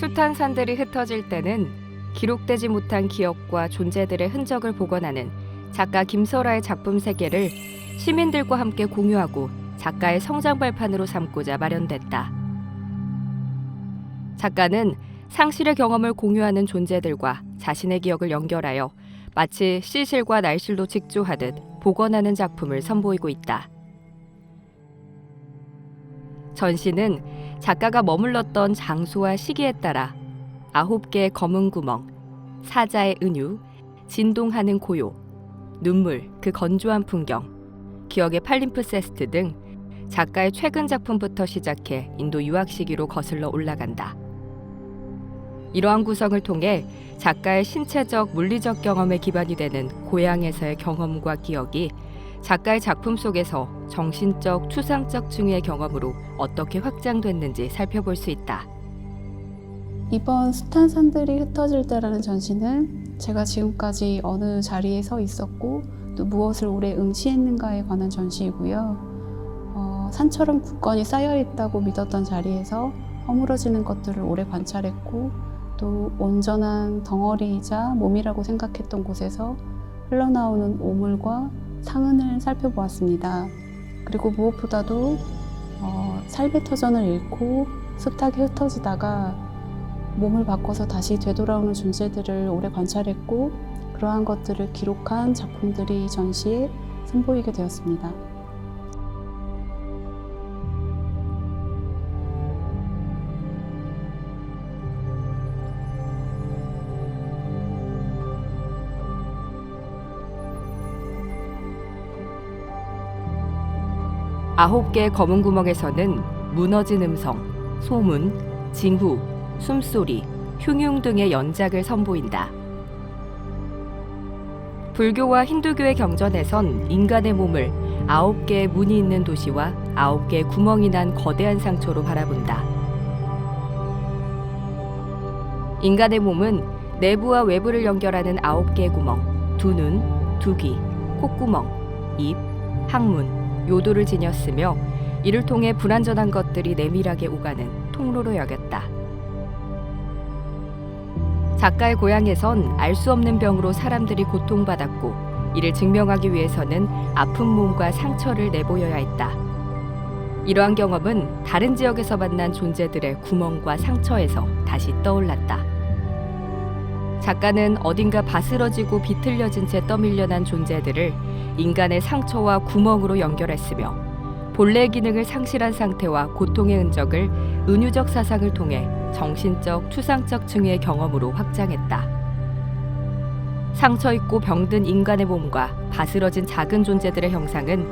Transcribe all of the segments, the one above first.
숱한 산들이 흩어질 때는 기록되지 못한 기억과 존재들의 흔적을 복원하는 작가 김설아의 작품 세계를 시민들과 함께 공유하고 작가의 성장 발판으로 삼고자 마련됐다. 작가는 상실의 경험을 공유하는 존재들과 자신의 기억을 연결하여 마치 시실과 날실로 직조하듯 복원하는 작품을 선보이고 있다. 전시는 작가가 머물렀던 장소와 시기에 따라 9개의 검은 구멍, 사자의 은유, 진동하는 고요, 눈물, 그 건조한 풍경, 기억의 팔림프세스트 등 작가의 최근 작품부터 시작해 인도 유학 시기로 거슬러 올라간다. 이러한 구성을 통해 작가의 신체적, 물리적 경험에 기반이 되는 고향에서의 경험과 기억이 작가의 작품 속에서 정신적, 추상적 층의 경험으로 어떻게 확장됐는지 살펴볼 수 있다. 이번 숱한 산들이 흩어질 때라는 전시는 제가 지금까지 어느 자리에 서 있었고 또 무엇을 오래 응시했는가에 관한 전시이고요. 산처럼 굳건히 쌓여있다고 믿었던 자리에서 허물어지는 것들을 오래 관찰했고 또 온전한 덩어리이자 몸이라고 생각했던 곳에서 흘러나오는 오물과 상흔을 살펴보았습니다. 그리고 무엇보다도 삶의 터전을 잃고 숱하게 흩어지다가 몸을 바꿔서 다시 되돌아오는 존재들을 오래 관찰했고 그러한 것들을 기록한 작품들이 전시에 선보이게 되었습니다. 아홉 개의 검은 구멍에서는 무너진 음성, 소문, 징후, 숨소리, 흉흉 등의 연작을 선보인다. 불교와 힌두교의 경전에선 인간의 몸을 9개의 문이 있는 도시와 9개의 구멍이 난 거대한 상처로 바라본다. 인간의 몸은 내부와 외부를 연결하는 9개의 구멍, 두 눈, 두 귀, 콧구멍, 입, 항문, 요도를 지녔으며 이를 통해 불완전한 것들이 내밀하게 오가는 통로로 여겼다. 작가의 고향에선 알 수 없는 병으로 사람들이 고통받았고 이를 증명하기 위해서는 아픈 몸과 상처를 내보여야 했다. 이러한 경험은 다른 지역에서 만난 존재들의 구멍과 상처에서 다시 떠올랐다. 작가는 어딘가 바스러지고 비틀려진 채 떠밀려난 존재들을 인간의 상처와 구멍으로 연결했으며 본래 기능을 상실한 상태와 고통의 흔적을 은유적 사상을 통해 정신적, 추상적 층의 경험으로 확장했다. 상처 있고 병든 인간의 몸과 바스러진 작은 존재들의 형상은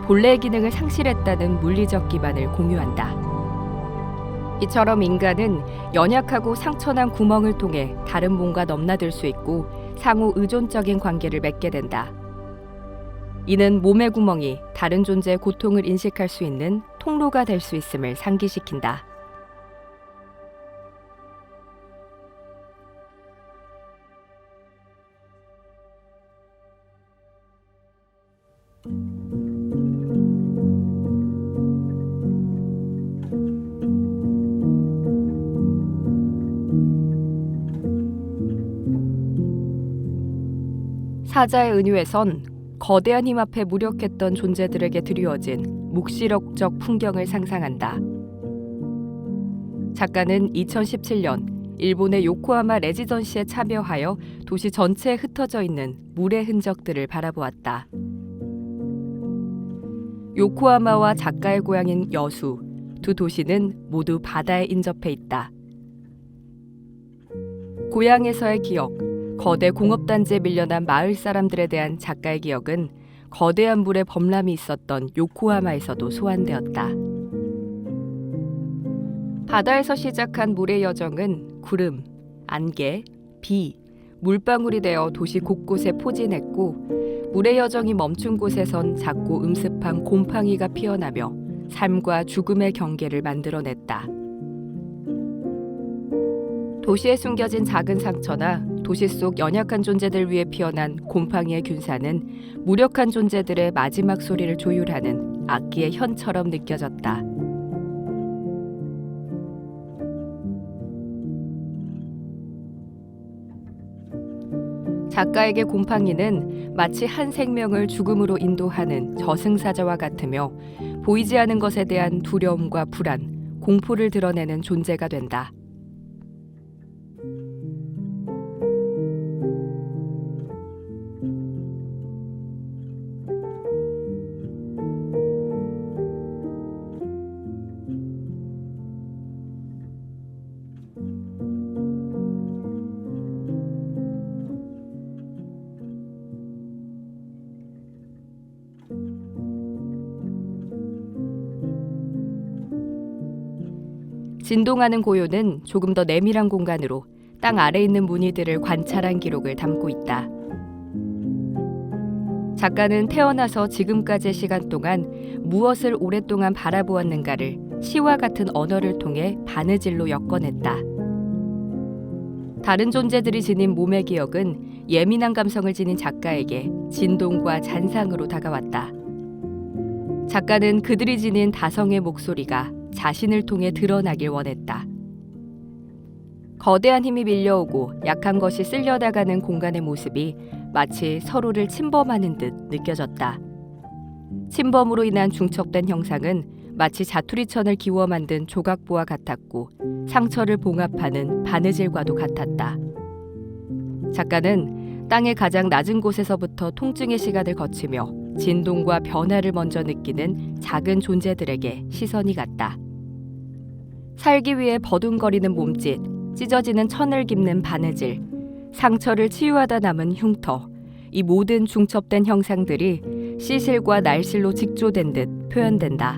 본래의 기능을 상실했다는 물리적 기반을 공유한다. 이처럼 인간은 연약하고 상처난 구멍을 통해 다른 몸과 넘나들 수 있고 상호 의존적인 관계를 맺게 된다. 이는 몸의 구멍이 다른 존재의 고통을 인식할 수 있는 통로가 될 수 있음을 상기시킨다. 사자의 은유에선 거대한 힘 앞에 무력했던 존재들에게 드리워진 묵시록적 풍경을 상상한다. 작가는 2017년 일본의 요코하마 레지던시에 참여하여 도시 전체에 흩어져 있는 물의 흔적들을 바라보았다. 요코하마와 작가의 고향인 여수, 두 도시는 모두 바다에 인접해 있다. 고향에서의 기억, 거대 공업단지에 밀려난 마을 사람들에 대한 작가의 기억은 거대한 물의 범람이 있었던 요코하마에서도 소환되었다. 바다에서 시작한 물의 여정은 구름, 안개, 비, 물방울이 되어 도시 곳곳에 포진했고 물의 여정이 멈춘 곳에선 작고 음습한 곰팡이가 피어나며 삶과 죽음의 경계를 만들어냈다. 도시에 숨겨진 작은 상처나 도시 속 연약한 존재들 위해 피어난 곰팡이의 균사는 무력한 존재들의 마지막 소리를 조율하는 악기의 현처럼 느껴졌다. 작가에게 곰팡이는 마치 한 생명을 죽음으로 인도하는 저승사자와 같으며 보이지 않는 것에 대한 두려움과 불안, 공포를 드러내는 존재가 된다. 진동하는 고요는 조금 더 내밀한 공간으로 땅 아래 있는 무늬들을 관찰한 기록을 담고 있다. 작가는 태어나서 지금까지의 시간 동안 무엇을 오랫동안 바라보았는가를 시와 같은 언어를 통해 바느질로 엮어냈다. 다른 존재들이 지닌 몸의 기억은 예민한 감성을 지닌 작가에게 진동과 잔상으로 다가왔다. 작가는 그들이 지닌 다성의 목소리가 자신을 통해 드러나길 원했다. 거대한 힘이 밀려오고 약한 것이 쓸려나가는 공간의 모습이 마치 서로를 침범하는 듯 느껴졌다. 침범으로 인한 중첩된 형상은 마치 자투리천을 기워 만든 조각부와 같았고 상처를 봉합하는 바느질과도 같았다. 작가는 땅의 가장 낮은 곳에서부터 통증의 시간을 거치며 진동과 변화를 먼저 느끼는 작은 존재들에게 시선이 갔다. 살기 위해 버둥거리는 몸짓, 찢어지는 천을 깁는 바느질, 상처를 치유하다 남은 흉터, 이 모든 중첩된 형상들이 시실과 날실로 직조된 듯 표현된다.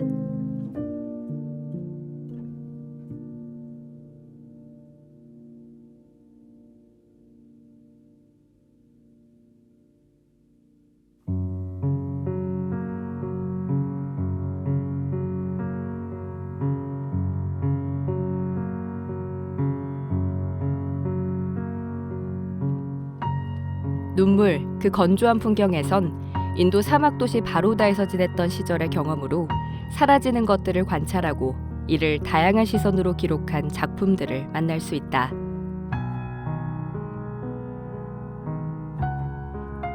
눈물, 그 건조한 풍경에선 인도 사막 도시 바로다에서 지냈던 시절의 경험으로 사라지는 것들을 관찰하고 이를 다양한 시선으로 기록한 작품들을 만날 수 있다.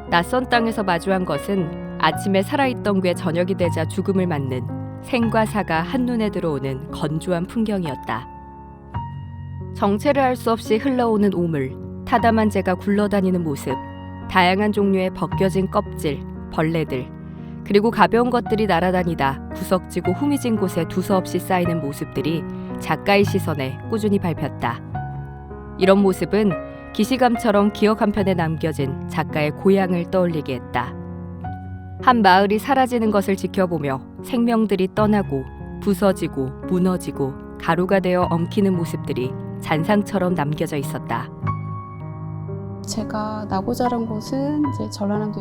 낯선 땅에서 마주한 것은 아침에 살아있던 게 저녁이 되자 죽음을 맞는 생과 사가 한눈에 들어오는 건조한 풍경이었다. 정체를 알 수 없이 흘러오는 오물, 타담한 재가 굴러다니는 모습, 다양한 종류의 벗겨진 껍질, 벌레들, 그리고 가벼운 것들이 날아다니다 구석지고 후미진 곳에 두서없이 쌓이는 모습들이 작가의 시선에 꾸준히 밟혔다. 이런 모습은 기시감처럼 기억 한편에 남겨진 작가의 고향을 떠올리게 했다. 한 마을이 사라지는 것을 지켜보며 생명들이 떠나고 부서지고 무너지고 가루가 되어 엉키는 모습들이 잔상처럼 남겨져 있었다. 제가 나고 자란 곳은 이제 전라남도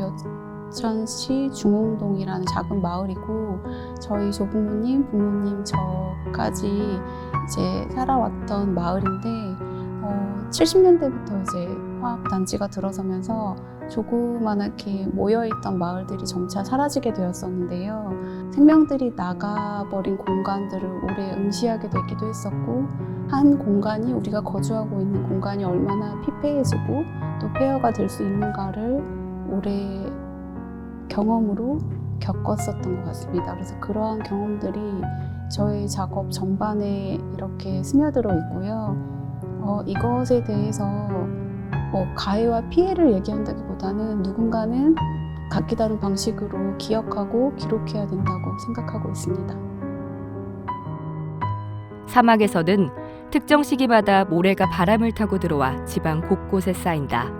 여천시 중흥동이라는 작은 마을이고 저희 조부모님, 부모님, 저까지 이제 살아왔던 마을인데 70년대부터 이제 화학단지가 들어서면서 조그맣게 모여있던 마을들이 점차 사라지게 되었었는데요. 생명들이 나가버린 공간들을 오래 응시하게 되기도 했었고 한 공간이 우리가 거주하고 있는 공간이 얼마나 피폐해지고 또 폐허가 될 수 있는가를 오래 경험으로 겪었었던 것 같습니다. 그래서 그러한 경험들이 저의 작업 전반에 이렇게 스며들어 있고요. 이것에 대해서 가해와 피해를 얘기한다기보다는 누군가는 각기 다른 방식으로 기억하고 기록해야 된다고 생각하고 있습니다. 사막에서는 특정 시기마다 모래가 바람을 타고 들어와 지방 곳곳에 쌓인다.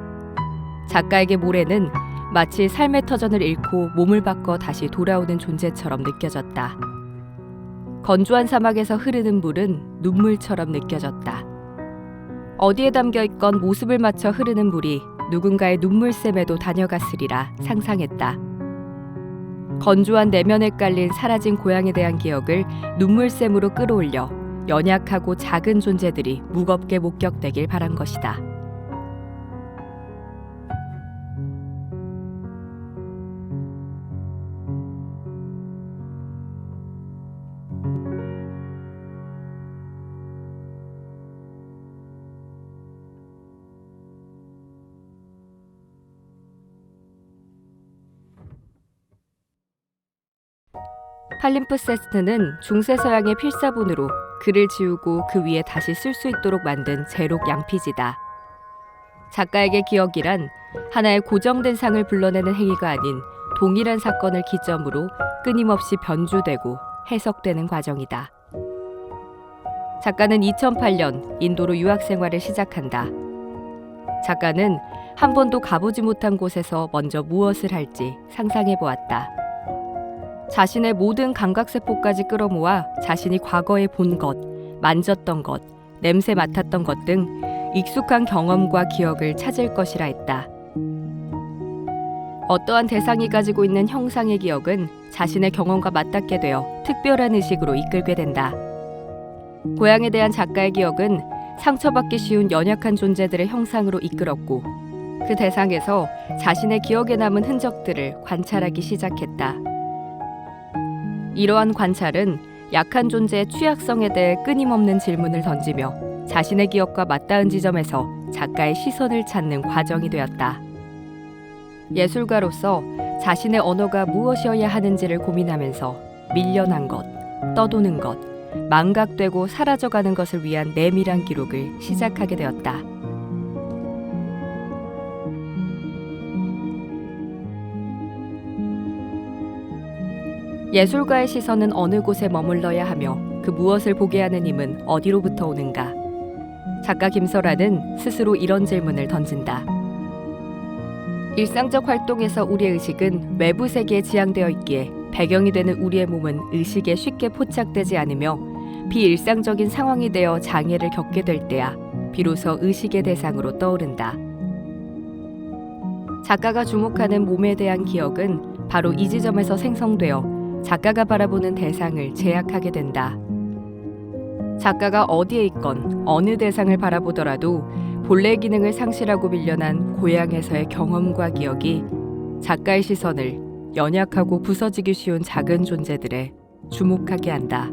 작가에게 모래는 마치 삶의 터전을 잃고 몸을 바꿔 다시 돌아오는 존재처럼 느껴졌다. 건조한 사막에서 흐르는 물은 눈물처럼 느껴졌다. 어디에 담겨있건 모습을 맞춰 흐르는 물이 누군가의 눈물샘에도 다녀갔으리라 상상했다. 건조한 내면에 깔린 사라진 고향에 대한 기억을 눈물샘으로 끌어올려 연약하고 작은 존재들이 무겁게 목격되길 바란 것이다. 팔림프세스트는 중세 서양의 필사본으로 글을 지우고 그 위에 다시 쓸 수 있도록 만든 제록 양피지다. 작가에게 기억이란 하나의 고정된 상을 불러내는 행위가 아닌 동일한 사건을 기점으로 끊임없이 변주되고 해석되는 과정이다. 작가는 2008년 인도로 유학 생활을 시작한다. 작가는 한 번도 가보지 못한 곳에서 먼저 무엇을 할지 상상해 보았다. 자신의 모든 감각세포까지 끌어모아 자신이 과거에 본 것, 만졌던 것, 냄새 맡았던 것 등 익숙한 경험과 기억을 찾을 것이라 했다. 어떠한 대상이 가지고 있는 형상의 기억은 자신의 경험과 맞닿게 되어 특별한 의식으로 이끌게 된다. 고향에 대한 작가의 기억은 상처받기 쉬운 연약한 존재들의 형상으로 이끌었고 그 대상에서 자신의 기억에 남은 흔적들을 관찰하기 시작했다. 이러한 관찰은 약한 존재의 취약성에 대해 끊임없는 질문을 던지며 자신의 기억과 맞닿은 지점에서 작가의 시선을 찾는 과정이 되었다. 예술가로서 자신의 언어가 무엇이어야 하는지를 고민하면서 밀려난 것, 떠도는 것, 망각되고 사라져가는 것을 위한 내밀한 기록을 시작하게 되었다. 예술가의 시선은 어느 곳에 머물러야 하며 그 무엇을 보게 하는 힘은 어디로부터 오는가? 작가 김설아는 스스로 이런 질문을 던진다. 일상적 활동에서 우리의 의식은 외부 세계에 지향되어 있기에 배경이 되는 우리의 몸은 의식에 쉽게 포착되지 않으며 비일상적인 상황이 되어 장애를 겪게 될 때야 비로소 의식의 대상으로 떠오른다. 작가가 주목하는 몸에 대한 기억은 바로 이 지점에서 생성되어 작가가 바라보는 대상을 제약하게 된다. 작가가 어디에 있건 어느 대상을 바라보더라도 본래 기능을 상실하고 밀려난 고향에서의 경험과 기억이 작가의 시선을 연약하고 부서지기 쉬운 작은 존재들에 주목하게 한다.